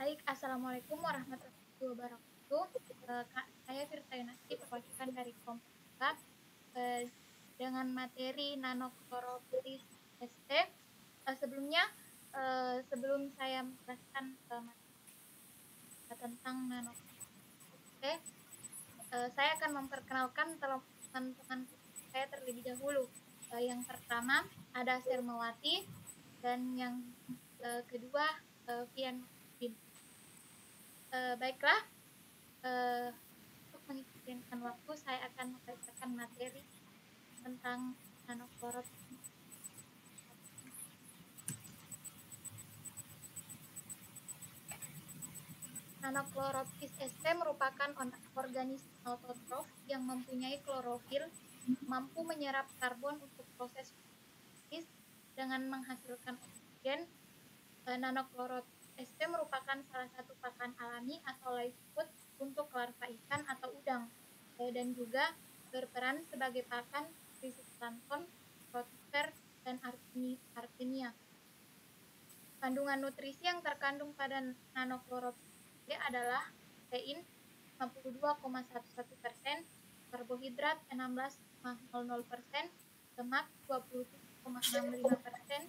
Baik, Assalamualaikum warahmatullahi wabarakatuh. Saya Firta Yunasi, perwakilan dari kelompok 4, dengan materi nanoklorofilis ST. Sebelumnya, sebelum saya menjelaskan tentang nanoklorofilis ST, saya akan memperkenalkan teman-teman saya terlebih dahulu. Yang pertama ada Selmawati dan yang kedua Fian Nurdin. Baiklah, untuk mengefisienkan waktu, saya akan membacakan materi tentang nanoklorofilis. Nanoklorofilis ST merupakan organisme autotrof yang mempunyai klorofil, mampu menyerap karbon untuk proses fotosintesis dengan menghasilkan oksigen. Nanoklorofilis ST merupakan salah satu pakan alami atau live food untuk larva ikan atau udang, dan juga berperan sebagai pakan spesies plankton, rotifer, dan artemia. Kandungan nutrisi yang terkandung pada nanoklorofilis adalah protein 52,11%, karbohidrat 16,00%, lemak 27,65%,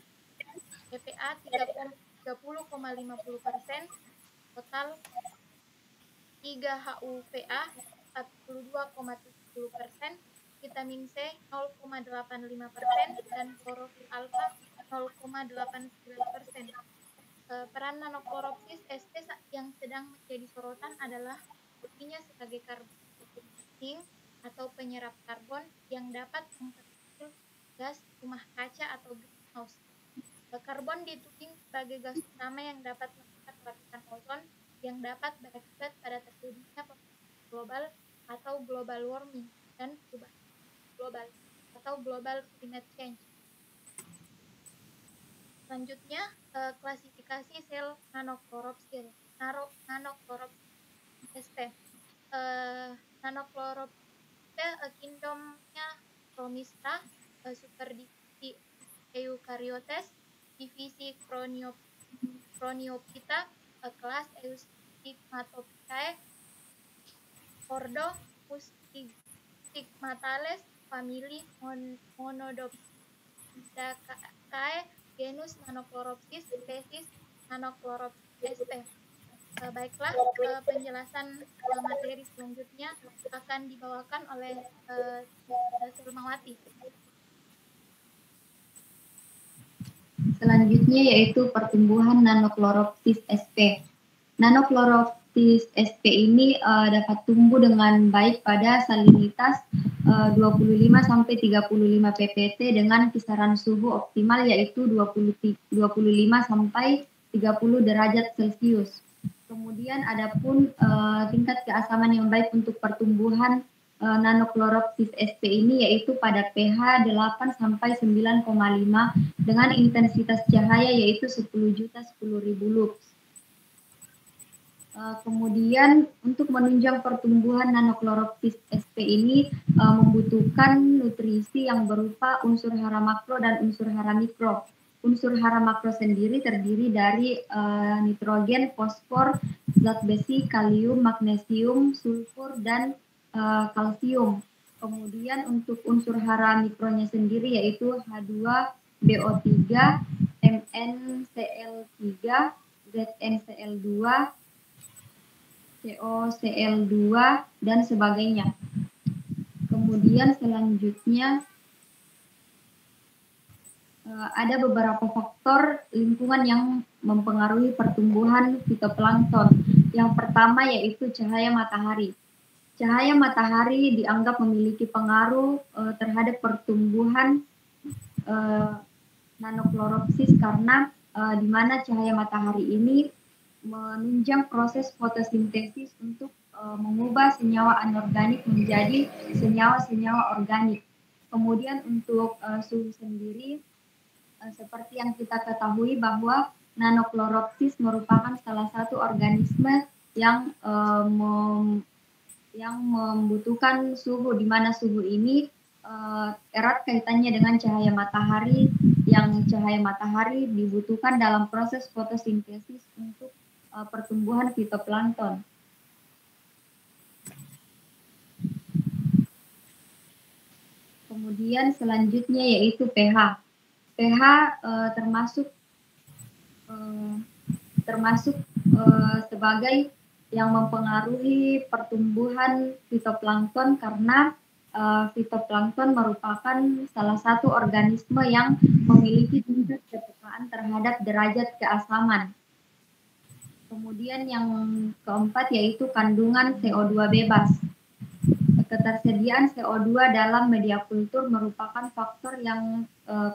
BPA 30,50%, total 3 HUPA 42,70%, vitamin C 0,85%, dan klorofil alfa 0,89%. Peran nanoklorofilis ST yang sedang menjadi sorotan adalah fungsinya sebagai karbon sink atau penyerap karbon yang dapat memperkecil gas rumah kaca atau greenhouse. Karbon dituding sebagai gas utama yang dapat merusak lapisan ozon yang dapat berakibat pada terjadinya pemanasan global atau global warming dan perubahan global atau global climate change. Selanjutnya, klasifikasi sel nanoklorofilis ST. Nanoklorofilis kindomnya Promista, superdivisi Eukaryotes, divisi Chroniophyta, kelas Eustigmatopicae, ordo Stigmatales, famili Monodontidae, genus Nanoklorofilis, spesies Nanoklorofilis ST. Baiklah, penjelasan materi selanjutnya akan dibawakan oleh Selmawati. Selanjutnya yaitu pertumbuhan nanoklorofilis sp. Nanoklorofilis sp ini dapat tumbuh dengan baik pada salinitas 25-35 ppt dengan kisaran suhu optimal yaitu 25-30 derajat Celcius. Kemudian adapun tingkat keasaman yang baik untuk pertumbuhan nanoklorofilis sp ini yaitu pada pH 8-9,5 dengan intensitas cahaya yaitu 10.010.000 lux. Kemudian untuk menunjang pertumbuhan nanoklorofilis sp ini membutuhkan nutrisi yang berupa unsur hara makro dan unsur hara mikro. Unsur hara makro sendiri terdiri dari nitrogen, fosfor, zat besi, kalium, magnesium, sulfur, dan kalsium. Kemudian untuk unsur hara mikronya sendiri yaitu H2BO3, MnCl3, ZnCl2, COCl2, dan sebagainya. Kemudian selanjutnya ada beberapa faktor lingkungan yang mempengaruhi pertumbuhan fitoplankton. Yang pertama yaitu cahaya matahari. Cahaya matahari dianggap memiliki pengaruh terhadap pertumbuhan nanoklorofilis karena di mana cahaya matahari ini menunjang proses fotosintesis untuk mengubah senyawa anorganik menjadi senyawa-senyawa organik. Kemudian untuk suhu sendiri, seperti yang kita ketahui bahwa nanoklorofilis merupakan salah satu organisme yang membutuhkan suhu, di mana suhu ini erat kaitannya dengan cahaya matahari, yang cahaya matahari dibutuhkan dalam proses fotosintesis untuk pertumbuhan fitoplankton. Kemudian selanjutnya yaitu pH. pH termasuk sebagai yang mempengaruhi pertumbuhan fitoplankton karena fitoplankton merupakan salah satu organisme yang memiliki tingkat kepekaan terhadap derajat keasaman. Kemudian yang keempat yaitu kandungan CO2 bebas. Ketersediaan CO2 dalam media kultur merupakan faktor yang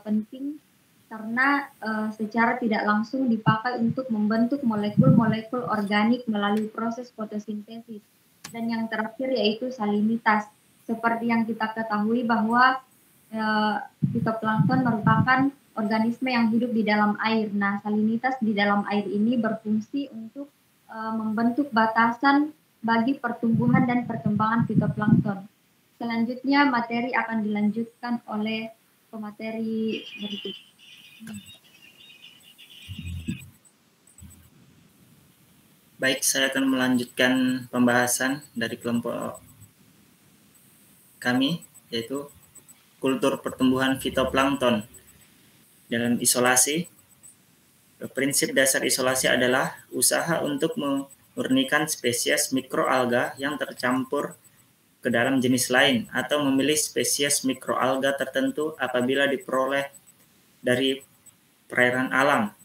penting karena secara tidak langsung dipakai untuk membentuk molekul-molekul organik melalui proses fotosintesis. Dan yang terakhir yaitu salinitas. Seperti yang kita ketahui bahwa fitoplankton merupakan organisme yang hidup di dalam air. Nah, salinitas di dalam air ini berfungsi untuk membentuk batasan bagi pertumbuhan dan perkembangan fitoplankton. Selanjutnya materi akan dilanjutkan oleh pemateri berikut. Baik, saya akan melanjutkan pembahasan dari kelompok kami, yaitu kultur pertumbuhan fitoplankton dalam isolasi. Prinsip dasar isolasi adalah usaha untuk memurnikan spesies mikroalga yang tercampur ke dalam jenis lain atau memilih spesies mikroalga tertentu apabila diperoleh dari perairan alam.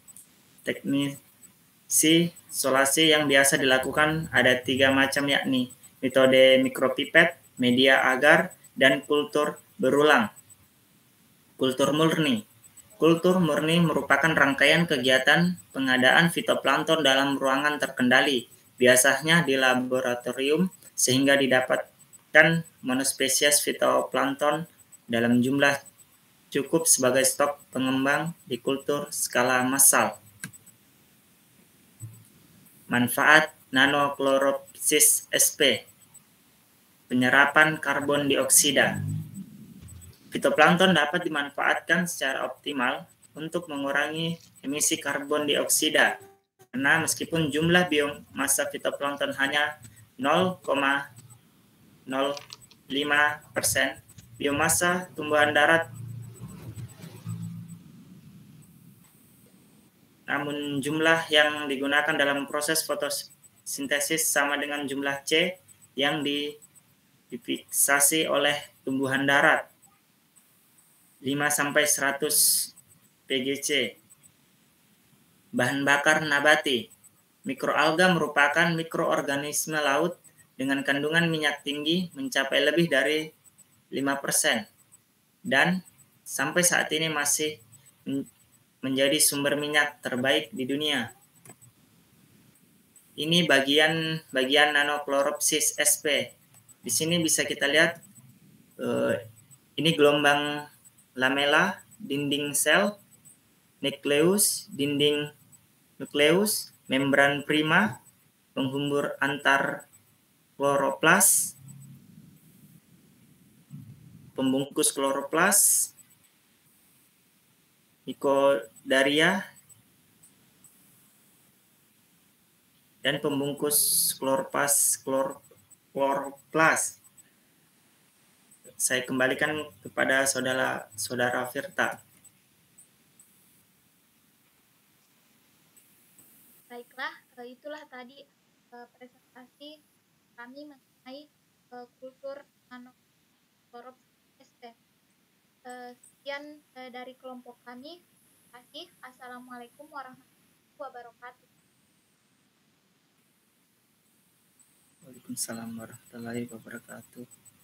Teknik isolasi yang biasa dilakukan ada 3 macam, yakni metode mikropipet, media agar, dan kultur berulang. Kultur murni. Kultur murni merupakan rangkaian kegiatan pengadaan fitoplankton dalam ruangan terkendali, biasanya di laboratorium, sehingga didapatkan monospesies fitoplankton dalam jumlah cukup sebagai stok pengembang di kultur skala massal. Manfaat nanochloropsis sp. Penyerapan karbon dioksida. Fitoplankton dapat dimanfaatkan secara optimal untuk mengurangi emisi karbon dioksida, karena meskipun jumlah biomasa fitoplankton hanya 0,05%, biomasa tumbuhan darat, namun jumlah yang digunakan dalam proses fotosintesis sama dengan jumlah C yang difiksasi oleh tumbuhan darat, 5-100 pgc. Bahan bakar nabati. Mikroalga merupakan mikroorganisme laut dengan kandungan minyak tinggi mencapai lebih dari 5%, dan sampai saat ini masih menjadi sumber minyak terbaik di dunia. Ini bagian nanochloropsis sp. Di sini bisa kita lihat ini gelombang lamela, dinding sel, nukleus, dinding nukleus, membran prima, penghubung antar kloroplas, pembungkus kloroplas, mitochondria, dan pembungkus kloroplas. Saya kembalikan kepada saudara Firta. Baiklah, itulah tadi presentasi kami mengenai kultur nanochloropsis sp. Sekian dari kelompok kami. Terima kasih. Assalamualaikum warahmatullahi wabarakatuh. Waalaikumsalam warahmatullahi wabarakatuh.